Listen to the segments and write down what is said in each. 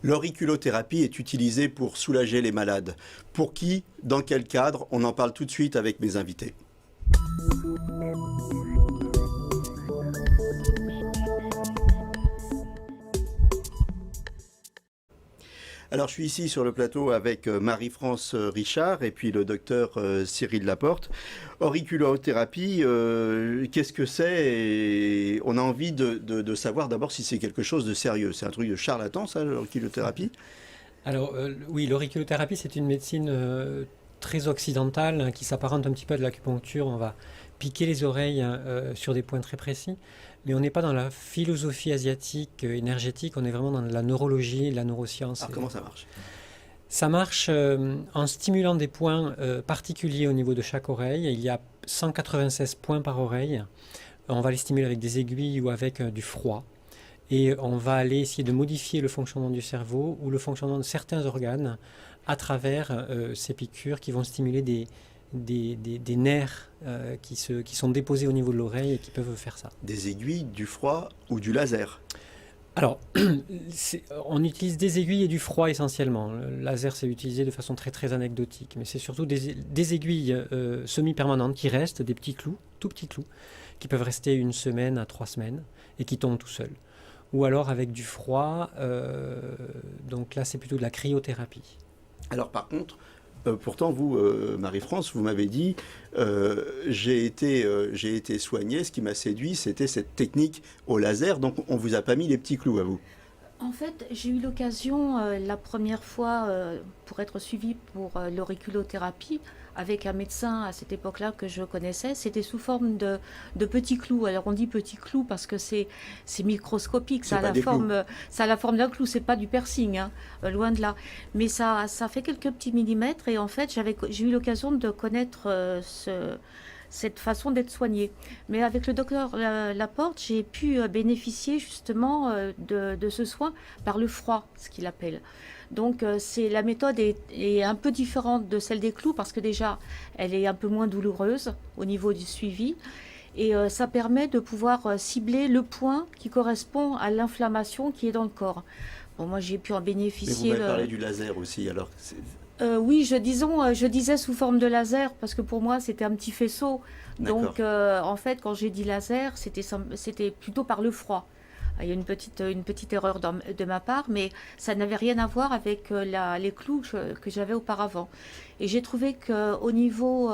L'auriculothérapie est utilisée pour soulager les malades. Pour qui? Dans quel cadre? On en parle tout de suite avec mes invités. Alors, je suis ici sur le plateau avec Marie-France Richard et puis le docteur Cyril Laporte. Auriculothérapie, qu'est-ce que c'est? Et on a envie de savoir d'abord si c'est quelque chose de sérieux. C'est un truc de charlatan, ça, l'auriculothérapie? Alors oui, l'auriculothérapie, c'est une médecine très occidentale hein, qui s'apparente un petit peu à de l'acupuncture. On va piquer les oreilles sur des points très précis, mais on n'est pas dans la philosophie asiatique énergétique, on est vraiment dans la neurologie, la neuroscience. Alors, comment ça marche? Ça marche en stimulant des points particuliers au niveau de chaque oreille. Il y a 196 points par oreille. On va les stimuler avec des aiguilles ou avec du froid. Et on va aller essayer de modifier le fonctionnement du cerveau ou le fonctionnement de certains organes à travers ces piqûres qui vont stimuler des nerfs qui sont déposés au niveau de l'oreille et qui peuvent faire ça. Des aiguilles, du froid ou du laser? Alors, on utilise des aiguilles et du froid essentiellement. Le laser, c'est utilisé de façon très très anecdotique, mais c'est surtout des aiguilles semi-permanentes qui restent, des petits clous, tout petits clous, qui peuvent rester 1 semaine à 3 semaines et qui tombent tout seuls. Ou alors avec du froid, donc là c'est plutôt de la cryothérapie. Alors par contre, pourtant vous, Marie-France, vous m'avez dit, j'ai été soigné, ce qui m'a séduit, c'était cette technique au laser, donc on vous a pas mis les petits clous à vous. En fait, j'ai eu l'occasion la première fois pour être suivie pour l'auriculothérapie avec un médecin à cette époque-là que je connaissais. C'était sous forme de petits clous. Alors on dit petits clous parce que c'est microscopique. Ça a la forme d'un clou. C'est pas du piercing, hein, loin de là. Mais ça fait quelques petits millimètres. Et en fait, j'ai eu l'occasion de connaître cette façon d'être soignée. Mais avec le docteur Laporte, j'ai pu bénéficier justement de ce soin par le froid, ce qu'il appelle. Donc la méthode est un peu différente de celle des clous parce que déjà, elle est un peu moins douloureuse au niveau du suivi. Et ça permet de pouvoir cibler le point qui correspond à l'inflammation qui est dans le corps. Bon, moi, j'ai pu en bénéficier. Mais vous m'avez parlé du laser aussi, alors... Oui, je disais sous forme de laser parce que pour moi c'était un petit faisceau. Donc en fait quand j'ai dit laser c'était plutôt par le froid. Il y a une petite erreur de ma part, mais ça n'avait rien à voir avec les clous que j'avais auparavant. Et j'ai trouvé qu'au niveau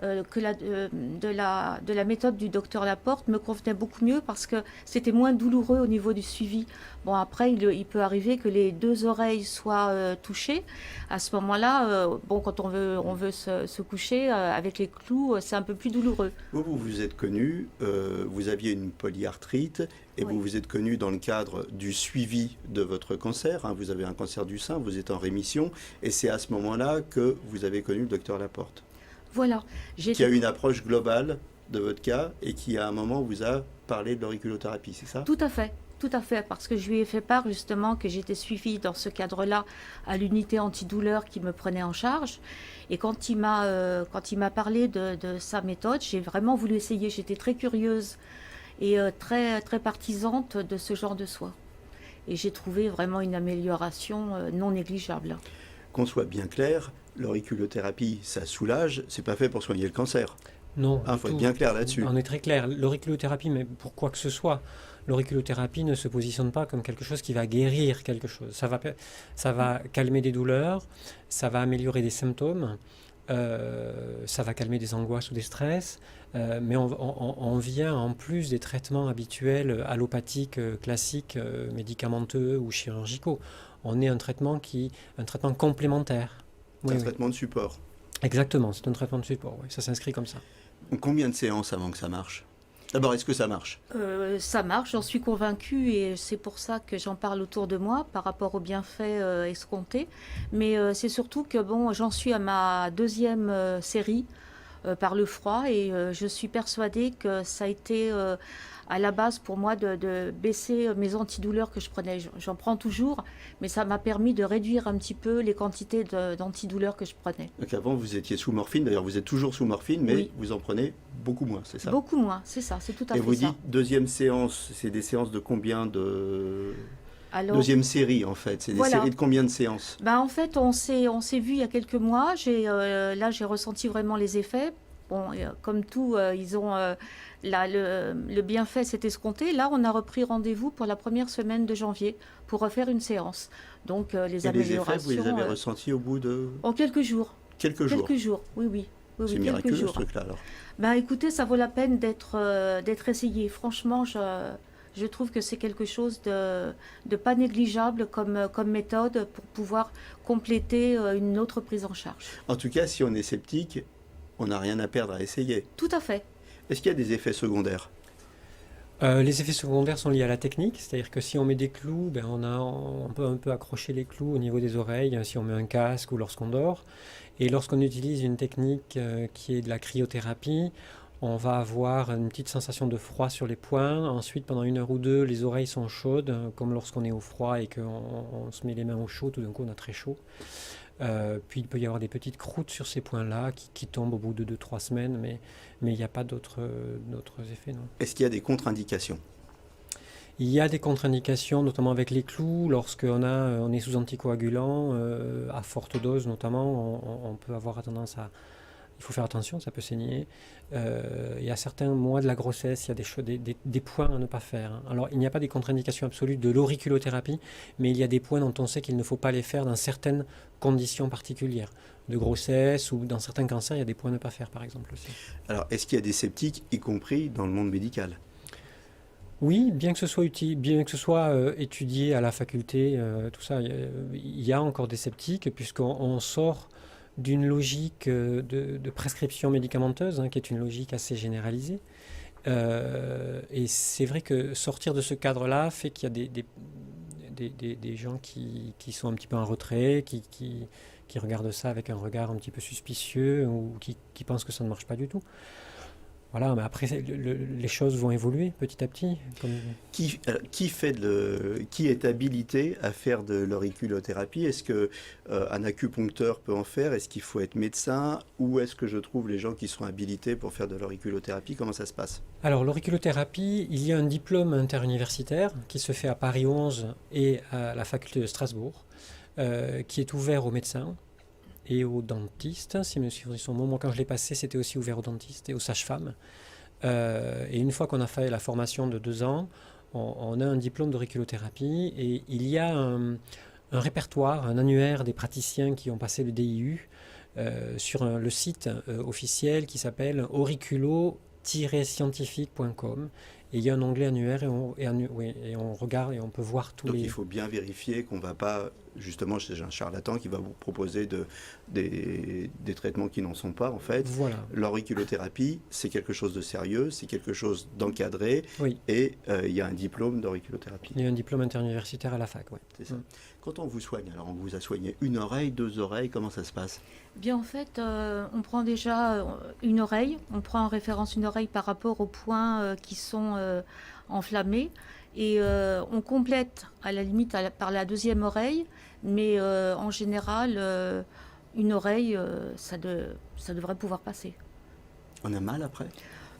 de la méthode du docteur Laporte me convenait beaucoup mieux parce que c'était moins douloureux au niveau du suivi. Bon, après, il peut arriver que les 2 oreilles soient touchées. À ce moment-là, quand on veut se coucher avec les clous, c'est un peu plus douloureux. Vous vous êtes connu, vous aviez une polyarthrite et Oui. vous vous êtes connu dans le cadre du suivi de votre cancer. Hein, vous avez un cancer du sein, vous êtes en rémission et c'est à ce moment-là que vous avez connu le docteur Laporte. Voilà. Qui a eu une approche globale de votre cas et qui à un moment vous a parlé de l'auriculothérapie, c'est ça? Tout à fait, parce que je lui ai fait part justement que j'étais suivie dans ce cadre-là à l'unité antidouleur qui me prenait en charge. Et quand il m'a parlé de sa méthode, j'ai vraiment voulu essayer. J'étais très curieuse et très, très partisante de ce genre de soins. Et j'ai trouvé vraiment une amélioration non négligeable. Qu'on soit bien clair, l'auriculothérapie, ça soulage, c'est pas fait pour soigner le cancer. Non, Il faut être bien clair là-dessus. On est très clair. L'auriculothérapie, mais pour quoi que ce soit, l'auriculothérapie ne se positionne pas comme quelque chose qui va guérir quelque chose. Ça va calmer des douleurs, ça va améliorer des symptômes, ça va calmer des angoisses ou des stress, mais on vient en plus des traitements habituels allopathiques, classiques, médicamenteux ou chirurgicaux. On est un traitement complémentaire. C'est un traitement de support. Exactement, c'est un traitement de support, oui, ça s'inscrit comme ça. Combien de séances avant que ça marche? D'abord, est-ce que ça marche? Ça marche, j'en suis convaincue et c'est pour ça que j'en parle autour de moi par rapport aux bienfaits escomptés. Mais c'est surtout que j'en suis à ma 2e série par le froid et je suis persuadée que ça a été à la base pour moi de baisser mes antidouleurs que je prenais. J'en prends toujours, mais ça m'a permis de réduire un petit peu les quantités d'antidouleurs que je prenais. Donc avant, vous étiez sous morphine, d'ailleurs vous êtes toujours sous morphine, mais oui, vous en prenez beaucoup moins, c'est ça? Beaucoup moins, c'est ça, c'est tout à fait ça. Et vous dites, 2e séance, c'est des séances de combien de... Alors, Deuxième série, en fait. C'est des voilà. séries de combien de séances? Ben, en fait, on s'est vu il y a quelques mois. Là, j'ai ressenti vraiment les effets. Bon, comme tout, ils ont le bienfait s'est escompté. Là, on a repris rendez-vous pour la première semaine de janvier pour refaire une séance. Donc, les Et les effets, vous les améliorations avez ressentis au bout de en quelques jours. quelques jours? Quelques jours, oui, oui. Oui, C'est oui, quelques miraculeux, ce jours. truc-là, alors. Ben, écoutez, ça vaut la peine d'être essayé. Franchement, je trouve que c'est quelque chose de pas négligeable comme méthode pour pouvoir compléter une autre prise en charge. En tout cas, si on est sceptique, on n'a rien à perdre à essayer. Tout à fait. Est-ce qu'il y a des effets secondaires? Les effets secondaires sont liés à la technique, c'est-à-dire que si on met des clous, ben on peut un peu accrocher les clous au niveau des oreilles, si on met un casque ou lorsqu'on dort. Et lorsqu'on utilise une technique qui est de la cryothérapie, on va avoir une petite sensation de froid sur les poings. Ensuite, pendant 1 heure ou deux, les oreilles sont chaudes, comme lorsqu'on est au froid et qu'on se met les mains au chaud, tout d'un coup on a très chaud. Puis il peut y avoir des petites croûtes sur ces points-là qui tombent au bout de 2-3 semaines, mais il n'y a pas d'autres effets, non. Est-ce qu'il y a des contre-indications? Il y a des contre-indications, notamment avec les clous, on est sous anticoagulant, à forte dose notamment, on peut avoir tendance à... Il faut faire attention, ça peut saigner. Il y a certains mois de la grossesse, il y a des points à ne pas faire, hein. Alors, il n'y a pas des contre-indications absolues de l'auriculothérapie, mais il y a des points dont on sait qu'il ne faut pas les faire dans certaines conditions particulières. De grossesse ou dans certains cancers, il y a des points à ne pas faire, par exemple, aussi. Alors, est-ce qu'il y a des sceptiques, y compris dans le monde médical? Oui, bien que ce soit utile, bien que ce soit étudié à la faculté, tout ça, il y a encore des sceptiques, puisqu'on sort d'une logique de prescription médicamenteuse, hein, qui est une logique assez généralisée. Et c'est vrai que sortir de ce cadre-là fait qu'il y a des gens qui sont un petit peu en retrait, qui regardent ça avec un regard un petit peu suspicieux ou qui pensent que ça ne marche pas du tout. Voilà, mais après, les choses vont évoluer petit à petit. Qui est habilité à faire de l'auriculothérapie? Est-ce qu'un acupuncteur peut en faire? Est-ce qu'il faut être médecin? Où est-ce que je trouve les gens qui sont habilités pour faire de l'auriculothérapie? Comment ça se passe? Alors, l'auriculothérapie, il y a un diplôme interuniversitaire qui se fait à Paris 11 et à la faculté de Strasbourg, qui est ouvert aux médecins et aux dentistes, si mes souvenirs sont bons. Moi, quand je l'ai passé, c'était aussi ouvert aux dentistes et aux sages-femmes. Et une fois qu'on a fait la formation de 2 ans, on a un diplôme d'auriculothérapie et il y a un répertoire, un annuaire des praticiens qui ont passé le DIU sur le site officiel qui s'appelle auriculo-scientifique.com. Et il y a un onglet annuaire et on regarde et on peut voir tous Donc les... il faut bien vérifier qu'on ne va pas, justement, chez un charlatan qui va vous proposer des traitements qui n'en sont pas, en fait. Voilà. L'auriculothérapie, c'est quelque chose de sérieux, c'est quelque chose d'encadré, Oui. Et il y a un diplôme d'auriculothérapie. Il y a un diplôme interuniversitaire à la fac, oui. C'est ça. Quand on vous soigne, alors on vous a soigné une oreille, 2 oreilles, comment ça se passe? Bien, en fait, on prend déjà une oreille. On prend en référence une oreille par rapport aux points qui sont enflammés. Et on complète, à la limite, par la deuxième oreille. Mais en général, une oreille, ça devrait pouvoir passer. On a mal après?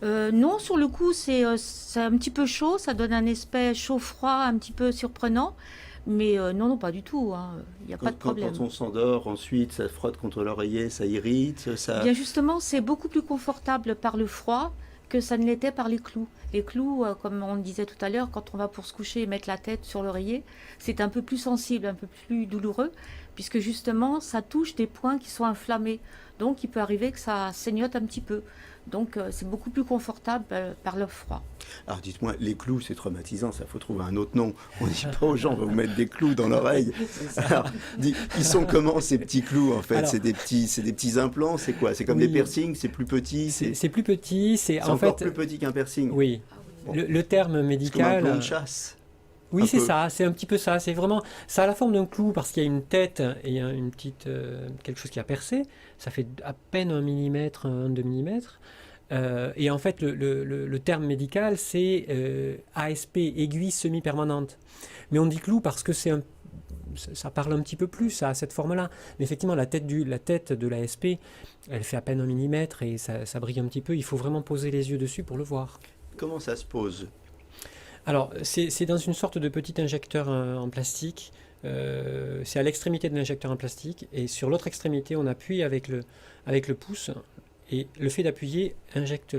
Non, sur le coup, c'est un petit peu chaud. Ça donne un aspect chaud-froid un petit peu surprenant. Mais non, pas du tout, hein. Il n'y a pas de problème. Quand on s'endort, ensuite, ça frotte contre l'oreiller, ça irrite, ça... Bien justement, c'est beaucoup plus confortable par le froid que ça ne l'était par les clous. Les clous, comme on le disait tout à l'heure, quand on va pour se coucher et mettre la tête sur l'oreiller, c'est un peu plus sensible, un peu plus douloureux, puisque justement, ça touche des points qui sont inflammés. Donc, il peut arriver que ça saignote un petit peu. Donc, c'est beaucoup plus confortable par le froid. Alors, dites-moi, les clous, c'est traumatisant, ça, faut trouver un autre nom. On ne dit pas aux gens, on va vous mettre des clous dans l'oreille. Alors, ils sont comment, ces petits clous, en fait? C'est des petits implants, c'est quoi? C'est comme des piercings, c'est plus petit? C'est plus petit, c'est en encore fait plus petit qu'un piercing? Oui. Bon. Le terme médical... C'est comme un plomb de chasse. Oui, c'est ça, c'est un petit peu ça. C'est vraiment, ça a la forme d'un clou parce qu'il y a une tête et il y a une petite, quelque chose qui a percé. Ça fait à peine 1 millimètre, 1-2 millimètres. Et en fait, le terme médical, c'est ASP, aiguille semi-permanente. Mais on dit clou parce que ça parle un petit peu plus, ça a cette forme-là. Mais effectivement, la tête de l'ASP, elle fait à peine 1 millimètre et ça brille un petit peu. Il faut vraiment poser les yeux dessus pour le voir. Comment ça se pose? Alors, c'est dans une sorte de petit injecteur en plastique. C'est à l'extrémité de l'injecteur en plastique. Et sur l'autre extrémité, on appuie avec le pouce. Et le fait d'appuyer injecte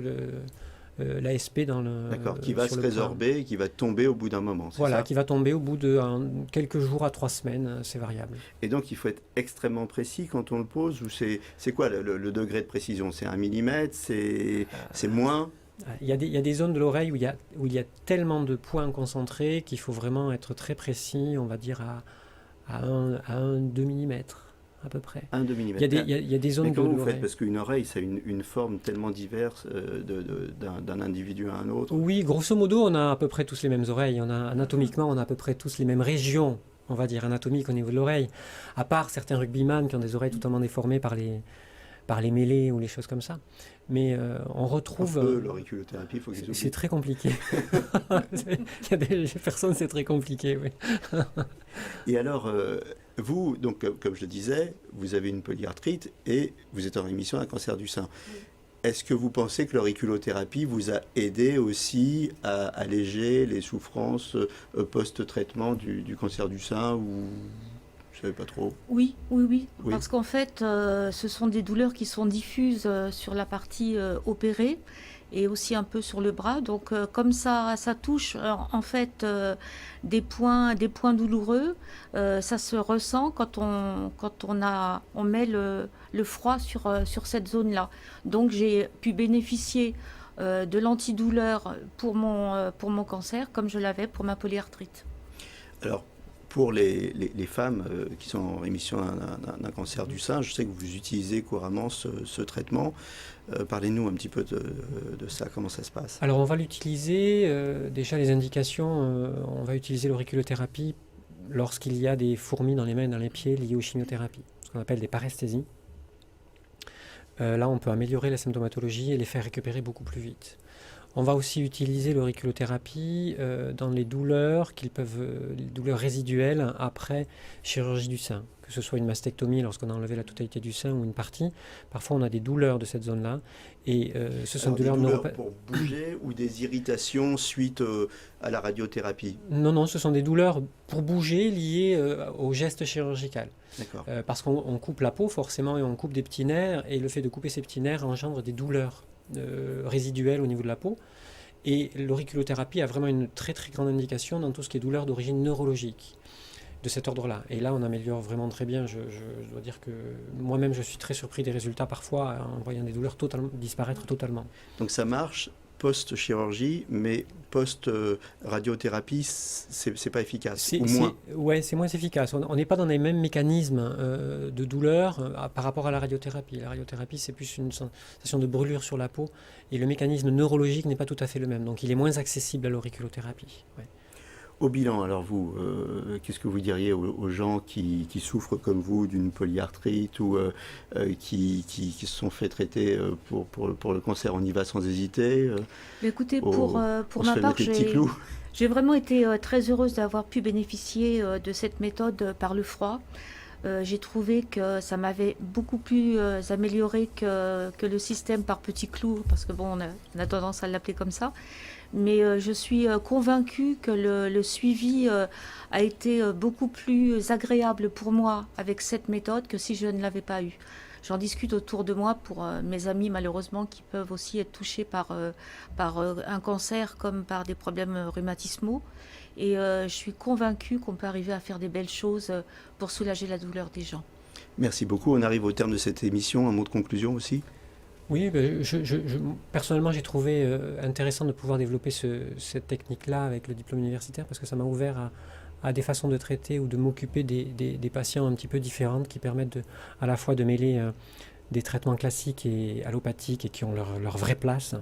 l'ASP dans le... D'accord, qui va se sur le résorber point. et qui va tomber au bout d'un moment, c'est Voilà, ça? qui va tomber au bout de quelques jours à 3 semaines, c'est variable. Et donc il faut être extrêmement précis quand on le pose, ou c'est quoi le degré de précision? C'est 1 millimètre, c'est moins? Il y a des zones de l'oreille où il y a tellement de points concentrés qu'il faut vraiment être très précis, on va dire à 2 mm à peu près. 1-2 Il y a millimètres. des zones Mais de comment vous l'oreille. faites? Parce qu'une oreille, c'est une forme tellement diverse d'un individu à un autre. Oui, grosso modo, on a à peu près tous les mêmes oreilles. Anatomiquement, on a à peu près tous les mêmes régions, on va dire, anatomiques au niveau de l'oreille. À part certains rugbyman qui ont des oreilles totalement déformées par les mêlées ou les choses comme ça. Mais on retrouve... Un peu l'auriculothérapie, il faut qu'ils c'est oublient. très compliqué. Il y a des personnes, c'est très compliqué, oui. Et alors, vous, donc, comme je le disais, vous avez une polyarthrite et vous êtes en rémission d'un cancer du sein. Est-ce que vous pensez que l'auriculothérapie vous a aidé aussi à alléger les souffrances post-traitement du cancer du sein, ou je ne savez pas trop? Oui, oui, oui, Oui. parce qu'en fait, ce sont des douleurs qui sont diffuses sur la partie opérée et aussi un peu sur le bras. Donc, comme ça touche en fait des points douloureux, ça se ressent quand on met le froid sur cette zone-là. Donc, j'ai pu bénéficier de l'antidouleur pour mon cancer, comme je l'avais pour ma polyarthrite. Alors, pour les femmes qui sont en rémission d'un cancer du sein, je sais que vous utilisez couramment ce traitement. Parlez-nous un petit peu de ça, comment ça se passe? Alors on va l'utiliser, déjà les indications, on va utiliser l'auriculothérapie lorsqu'il y a des fourmis dans les mains et dans les pieds liées aux chimiothérapies, ce qu'on appelle des paresthésies. Là on peut améliorer la symptomatologie et les faire récupérer beaucoup plus vite. On va aussi utiliser l'auriculothérapie dans les douleurs les douleurs résiduelles après chirurgie du sein, que ce soit une mastectomie lorsqu'on a enlevé la totalité du sein ou une partie. Parfois on a des douleurs de cette zone-là et ce sont Alors, des douleurs pour bouger ou des irritations suite à la radiothérapie? Non, ce sont des douleurs pour bouger liées au geste chirurgical. D'accord. Parce qu'on coupe la peau forcément et on coupe des petits nerfs et le fait de couper ces petits nerfs engendre des douleurs résiduelles au niveau de la peau. Et l'auriculothérapie a vraiment une très très grande indication dans tout ce qui est douleur d'origine neurologique de cet ordre-là. Et là, on améliore vraiment très bien. Je dois dire que moi-même, je suis très surpris des résultats parfois en voyant des douleurs disparaître totalement. Donc ça marche post-chirurgie, mais post-radiothérapie, c'est pas efficace, ou moins? Ouais, c'est moins efficace. On n'est pas dans les mêmes mécanismes de douleur par rapport à la radiothérapie. La radiothérapie, c'est plus une sensation de brûlure sur la peau, et le mécanisme neurologique n'est pas tout à fait le même. Donc il est moins accessible à l'auriculothérapie. Ouais. Au bilan, alors vous, qu'est-ce que vous diriez aux gens qui souffrent comme vous d'une polyarthrite ou qui se sont fait traiter pour le cancer? On y va sans hésiter? Écoutez, pour on se ma fait part, mettre les petits clous? j'ai vraiment été très heureuse d'avoir pu bénéficier de cette méthode par le froid. J'ai trouvé que ça m'avait beaucoup plus amélioré que le système par petits clous, parce que bon, on a tendance à l'appeler comme ça. Mais je suis convaincue que le suivi a été beaucoup plus agréable pour moi avec cette méthode que si je ne l'avais pas eu. J'en discute autour de moi pour mes amis malheureusement qui peuvent aussi être touchés par un cancer comme par des problèmes rhumatismaux. Et je suis convaincue qu'on peut arriver à faire des belles choses pour soulager la douleur des gens. Merci beaucoup. On arrive au terme de cette émission. Un mot de conclusion aussi? Oui, personnellement, j'ai trouvé intéressant de pouvoir développer cette technique-là avec le diplôme universitaire parce que ça m'a ouvert à des façons de traiter ou de m'occuper des patients un petit peu différentes qui permettent à la fois de mêler des traitements classiques et allopathiques et qui ont leur vraie place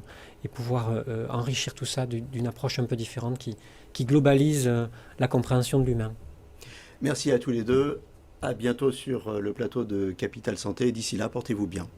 et pouvoir enrichir tout ça d'une approche un peu différente qui globalise la compréhension de l'humain. Merci à tous les deux. À bientôt sur le plateau de Capital Santé. D'ici là, portez-vous bien.